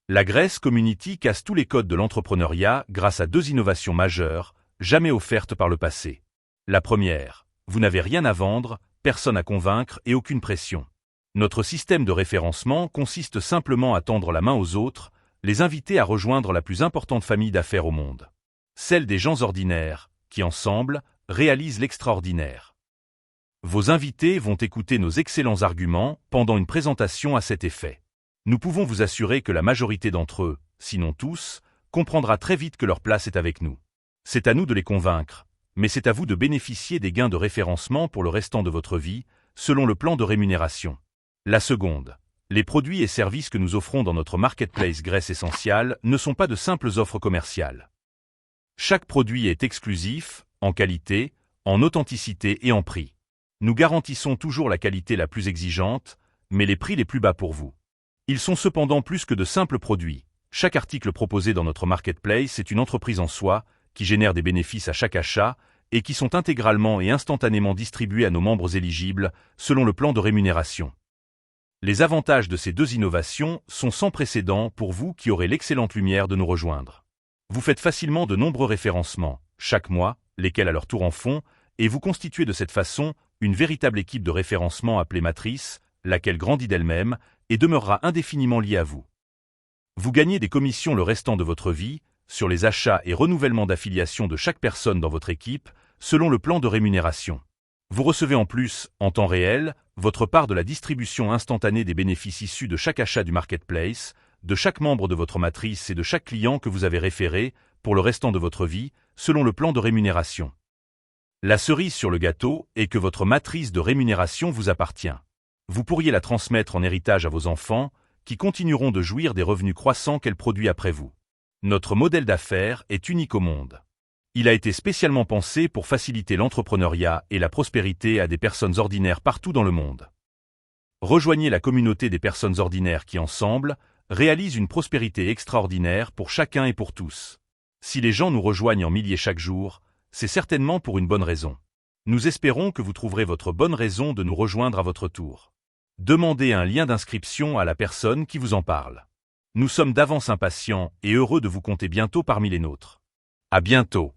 La Grace Community casse tous les codes de l'entrepreneuriat grâce à 2 innovations majeures, jamais offertes par le passé. La première, vous n'avez rien à vendre, personne à convaincre et aucune pression. Notre système de référencement consiste simplement à tendre la main aux autres, les inviter à rejoindre la plus importante famille d'affaires au monde. Celle des gens ordinaires, qui ensemble, réalisent l'extraordinaire. Vos invités vont écouter nos excellents arguments pendant une présentation à cet effet. Nous pouvons vous assurer que la majorité d'entre eux, sinon tous, comprendra très vite que leur place est avec nous. C'est à nous de les convaincre, mais c'est à vous de bénéficier des gains de référencement pour le restant de votre vie, selon le plan de rémunération. La seconde, les produits et services que nous offrons dans notre marketplace Grace Essential ne sont pas de simples offres commerciales. Chaque produit est exclusif, en qualité, en authenticité et en prix. Nous garantissons toujours la qualité la plus exigeante, mais les prix les plus bas pour vous. Ils sont cependant plus que de simples produits. Chaque article proposé dans notre marketplace est une entreprise en soi, qui génère des bénéfices à chaque achat, et qui sont intégralement et instantanément distribués à nos membres éligibles, selon le plan de rémunération. Les avantages de ces 2 innovations sont sans précédent pour vous qui aurez l'excellente lumière de nous rejoindre. Vous faites facilement de nombreux référencements, chaque mois, lesquels à leur tour en font, et vous constituez de cette façon une véritable équipe de référencement appelée Matrice, laquelle grandit d'elle-même et demeurera indéfiniment liée à vous. Vous gagnez des commissions le restant de votre vie, sur les achats et renouvellements d'affiliation de chaque personne dans votre équipe, selon le plan de rémunération. Vous recevez en plus, en temps réel, votre part de la distribution instantanée des bénéfices issus de chaque achat du marketplace, de chaque membre de votre matrice et de chaque client que vous avez référé, pour le restant de votre vie, selon le plan de rémunération. La cerise sur le gâteau est que votre matrice de rémunération vous appartient. Vous pourriez la transmettre en héritage à vos enfants, qui continueront de jouir des revenus croissants qu'elle produit après vous. Notre modèle d'affaires est unique au monde. Il a été spécialement pensé pour faciliter l'entrepreneuriat et la prospérité à des personnes ordinaires partout dans le monde. Rejoignez la communauté des personnes ordinaires qui, ensemble, réalisent une prospérité extraordinaire pour chacun et pour tous. Si les gens nous rejoignent en milliers chaque jour, c'est certainement pour une bonne raison. Nous espérons que vous trouverez votre bonne raison de nous rejoindre à votre tour. Demandez un lien d'inscription à la personne qui vous en parle. Nous sommes d'avance impatients et heureux de vous compter bientôt parmi les nôtres. À bientôt.